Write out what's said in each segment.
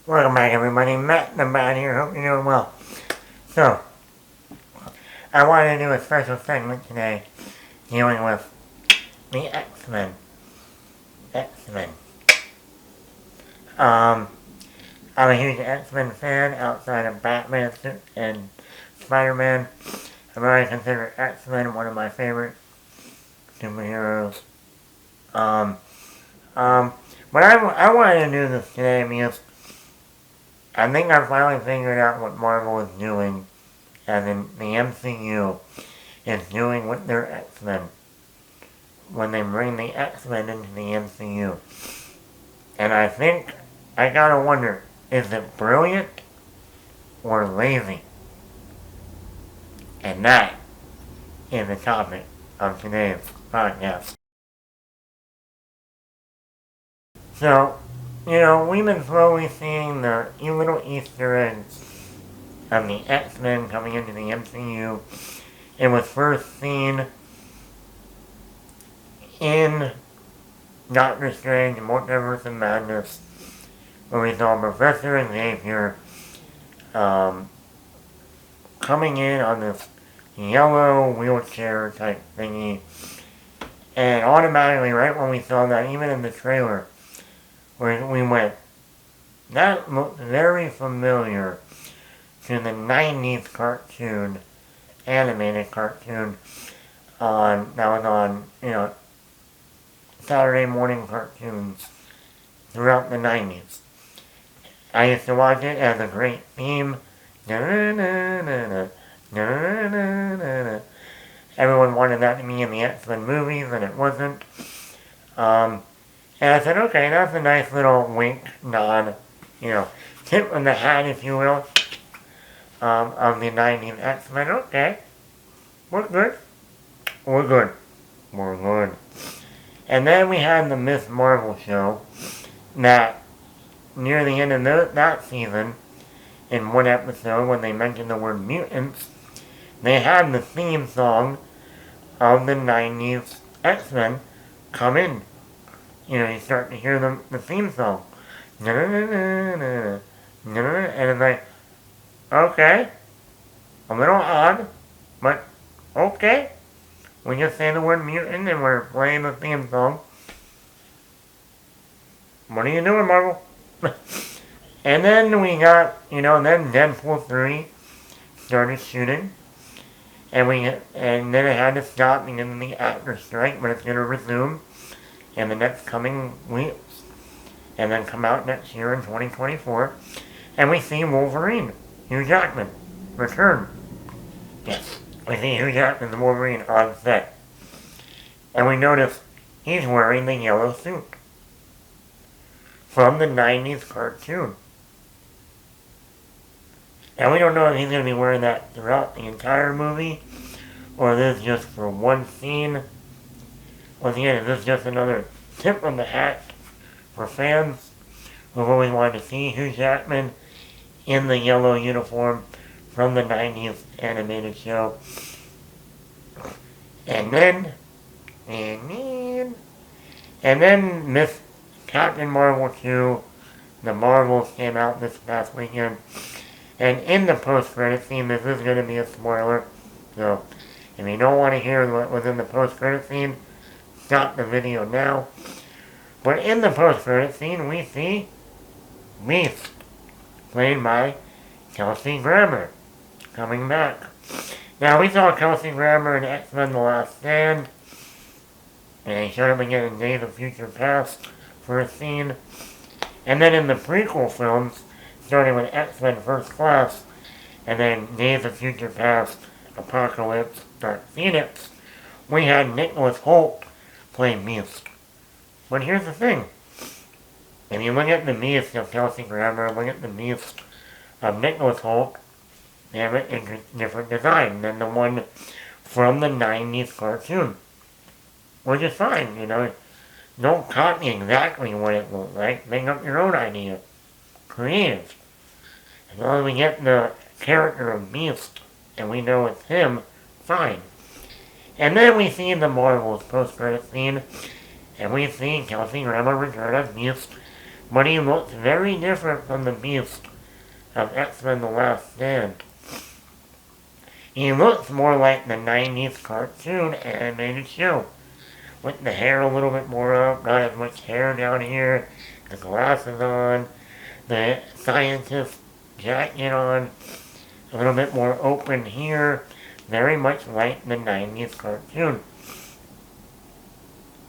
Welcome back, everybody. Matt the Bat here. Hope you're doing well. So, I wanted to do a special segment today dealing with the X-Men. X-Men. Um, I'm a huge X-Men fan outside of Batman and Spider-Man. I really consider X-Men one of my favorite superheroes. Um, um, but I wanted to do this today because I think I finally figured out what Marvel is doing, as in the MCU is doing with their X-Men when they bring the X-Men into the MCU. And I think, I gotta wonder, is it brilliant or lazy? And that is the topic of today's podcast. So, we've been slowly seeing the little Easter eggs of the X-Men coming into the MCU. It was first seen in Doctor Strange Multiverse of Madness, where we saw Professor Xavier coming in on this yellow wheelchair type thingy. And automatically, right when we saw that, even in the trailer, we went, that looked very familiar to the 90s cartoon, animated cartoon, that was on, Saturday morning cartoons throughout the 90s. I used to watch it as a great theme. Everyone wanted that to be in the X-Men movies, and it wasn't. And I said, okay, that's a nice little wink, nod, tip of the hat, if you will, of the 90s X-Men. Okay, we're good. We're good. We're good. And then we had the Miss Marvel show that near the end of that season, in one episode when they mentioned the word mutants, they had the theme song of the 90s X-Men come in. You start to hear the theme song. And it's like, okay, a little odd, but okay. We just say the word mutant and we're playing the theme song. What are you doing, Marvel? And then we got, then Deadpool 3 started shooting. And then it had to stop because of the actor strike, but it's going to resume in the next coming weeks. And then come out next year in 2024. And we see Wolverine, Hugh Jackman, return. Yes. We see Hugh Jackman, the Wolverine, on set. And we notice he's wearing the yellow suit from the 90s cartoon. And we don't know if he's going to be wearing that throughout the entire movie, or this is just for one scene. Once again, is this just another tip of the hat for fans who've always wanted to see Hugh Jackman in the yellow uniform from the 90s animated show? And then Miss Captain Marvel 2, the Marvels came out this past weekend. And in the post-credit scene, this is going to be a spoiler. So, if you don't want to hear what was in the post-credit scene, stop the video now. But in the post-credit scene, we see Beast, played by Kelsey Grammer, coming back. Now, we saw Kelsey Grammer in X-Men The Last Stand, and he showed up again in Days of Future Past for a scene. And then in the prequel films, starting with X-Men First Class, and then Days of Future Past, Apocalypse, Dark Phoenix, we had Nicholas Hoult play Beast. But here's the thing. If you look at the Beast of Kelsey Grammer, look at the Beast of Nicholas Hoult, they have a different design than the one from the 90s cartoon. Which is fine, Don't copy exactly what it looks like. Make up your own idea. Creative. As long as we get the character of Beast and we know it's him, fine. And then we see the Marvels post-credit scene, and we see Kelsey Grammer return as Beast but he looks very different from the Beast of X-Men The Last Stand. He looks more like the 90s cartoon animated show, with the hair a little bit more up, not as much hair down here, the glasses on, the scientist jacket on, a little bit more open here, very much like the 90s cartoon.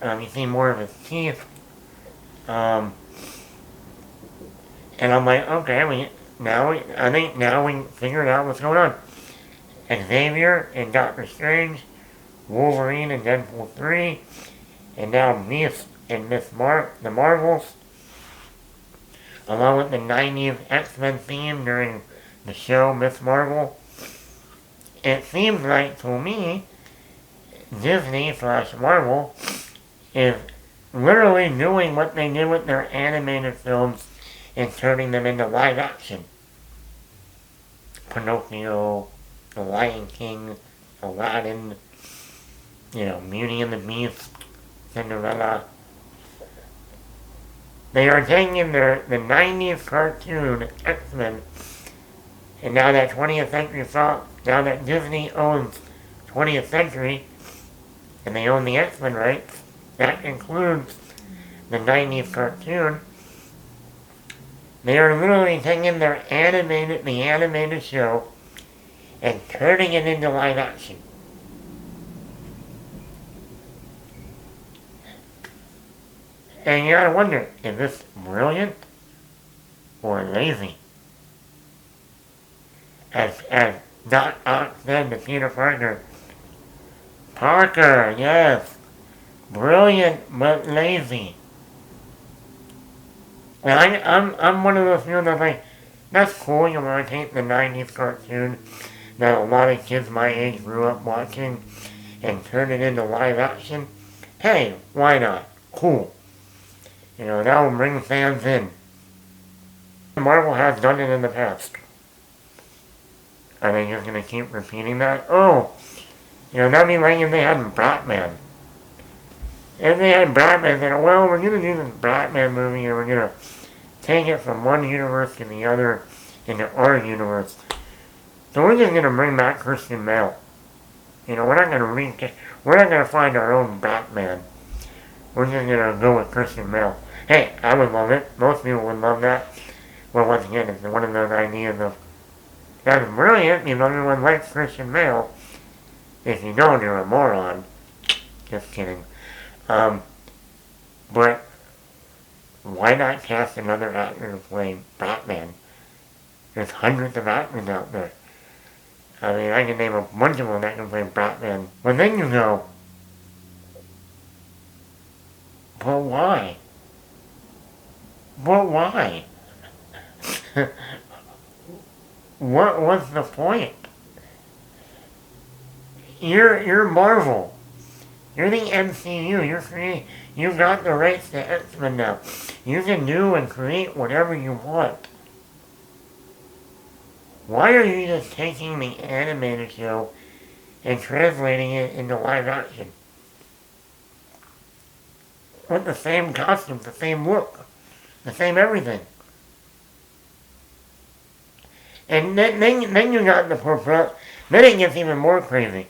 You see more of his teeth. And I'm like, okay, I think now we figured out what's going on. Xavier and Doctor Strange, Wolverine and Deadpool 3, and now Beast and the Marvels, along with the 90s X-Men theme during the show Miss Marvel. It seems like, to me, Disney/Marvel is literally doing what they did with their animated films and turning them into live action. Pinocchio, The Lion King, Aladdin, Beauty and the Beast, Cinderella. They are taking the 90s cartoon X-Men, and now that 20th Century Fox, now that Disney owns 20th Century, and they own the X-Men rights, that includes the 90s cartoon, they are literally taking the animated show and turning it into live action. And you gotta wonder, is this brilliant or lazy? As Doc Ock said to Peter Parker, yes, brilliant but lazy. And I'm one of those people that's like, that's cool, you want to take the 90s cartoon that a lot of kids my age grew up watching and turn it into live action. Hey, why not? Cool. That will bring fans in. Marvel has done it in the past. Are they just going to keep repeating that? Oh, that'd be like if they had Batman. If they had Batman, then, well, we're going to do this Batman movie and we're going to take it from one universe to the other into our universe. So we're just going to bring back Christian Bale. We're not going to find our own Batman. We're just going to go with Christian Bale. Hey, I would love it. Most people would love that. Well, once again, it's one of those ideas of, that's brilliant, everyone likes Christian Bale. If you don't, you're a moron. Just kidding. But why not cast another actor to play Batman? There's hundreds of actors out there. I mean, I can name a bunch of them that can play Batman. But then you go, but why? But why? What was the point? You're Marvel. You're the MCU. You've got the rights to X-Men now. You can do and create whatever you want. Why are you just taking the animated show and translating it into live action? With the same costumes, the same look, the same everything. And then you got then it gets even more crazy.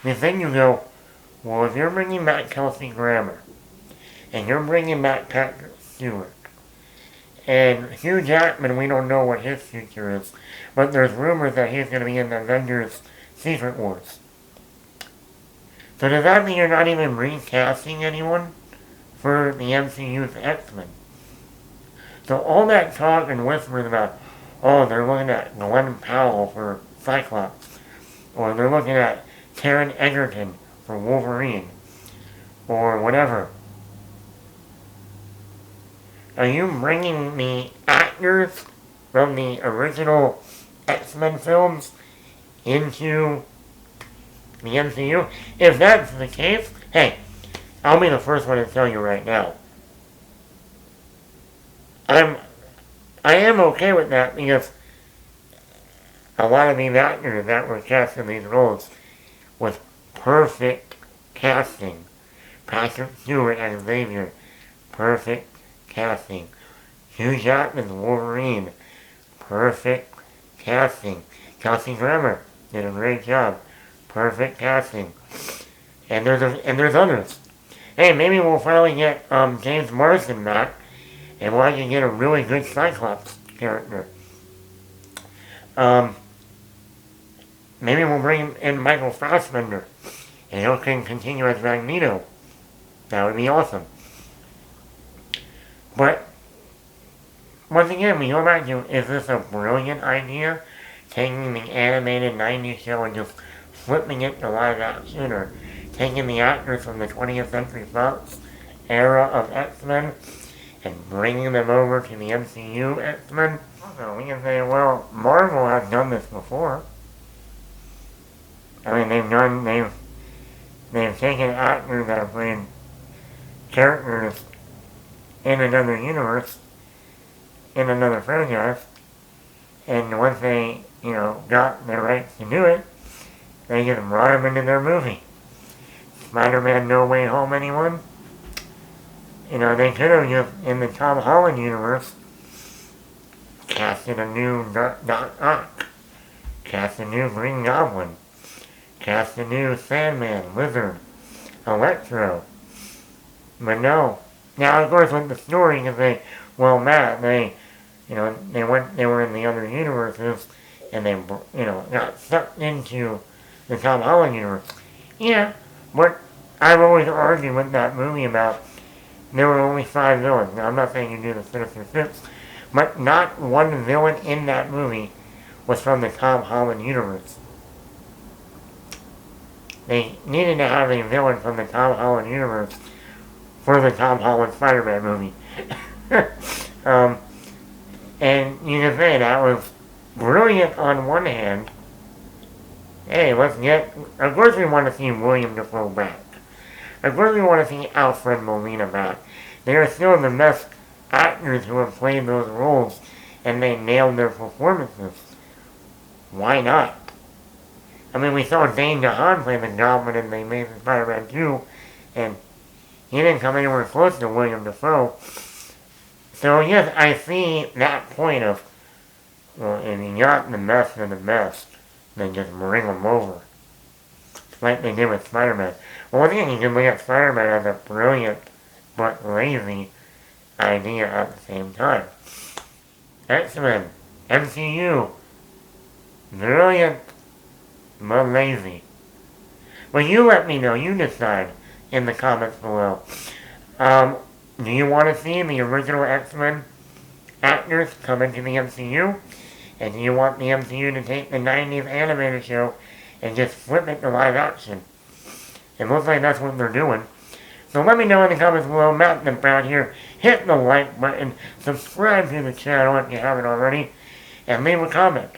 Because then you go, well, if you're bringing back Kelsey Grammer, and you're bringing back Patrick Stewart, and Hugh Jackman, we don't know what his future is, but there's rumors that he's going to be in the Avengers Secret Wars. So does that mean you're not even recasting anyone for the MCU's X-Men? So all that talk and whispers about, oh, they're looking at Glenn Powell for Cyclops, or they're looking at Taron Egerton for Wolverine, or whatever. Are you bringing the actors from the original X-Men films into the MCU? If that's the case, hey, I'll be the first one to tell you right now. I am okay with that because a lot of these actors that were cast in these roles was perfect casting. Patrick Stewart as Xavier, perfect casting. Hugh Jackman's Wolverine. Perfect casting. Kelsey Grammer did a great job. Perfect casting. And there's others. Hey, maybe we'll finally get James Marsden back, and we'll actually get a really good Cyclops character. Maybe we'll bring in Michael Fassbender, and he'll continue as Magneto. That would be awesome. But once again, we go back to, is this a brilliant idea? Taking the animated 90s show and just flipping it to live action, or taking the actors from the 20th Century Fox era of X-Men and bringing them over to the MCU X-Men? So we can say, well, Marvel has done this before. I mean, they've taken actors that have played characters in another universe, in another franchise, and once they, got the rights to do it, they just brought them into their movie. Spider-Man No Way Home, anyone? They could have just, in the Tom Holland universe, casted a new Doc Ock, cast a new Green Goblin, cast a new Sandman, Lizard, Electro. But no. Now, of course, with the story, you can say, well, Matt, they were in the other universes, and they, got sucked into the Tom Holland universe. Yeah, but I've always argued with that movie about there were only 5 villains. Now, I'm not saying you do the Sinister Six, but not one villain in that movie was from the Tom Holland universe. They needed to have a villain from the Tom Holland universe for the Tom Holland Spider-Man movie. And you can say that was brilliant on one hand. Hey, let's get... Of course we want to see William Dafoe back. Of course we want to see Alfred Molina back. They are still the best actors who have played those roles, and they nailed their performances. Why not? I mean, we saw Dane DeHaan play the Goblin in The Amazing Spider-Man 2, and he didn't come anywhere close to William Dafoe. So yes, I see that point of, well, if you got the best of the best, then just bring them over. Like they did with Spider-Man. Well, again, you can look at Spider-Man as a brilliant but lazy idea at the same time. X-Men, MCU, brilliant but lazy. Well, you let me know, you decide in the comments below. Do you want to see the original X-Men actors come into the MCU? And do you want the MCU to take the 90s animated show and just flip it to live action? It looks like that's what they're doing. So let me know in the comments below. Matt the Brown here. Hit the like button, subscribe to the channel if you haven't already, and leave a comment.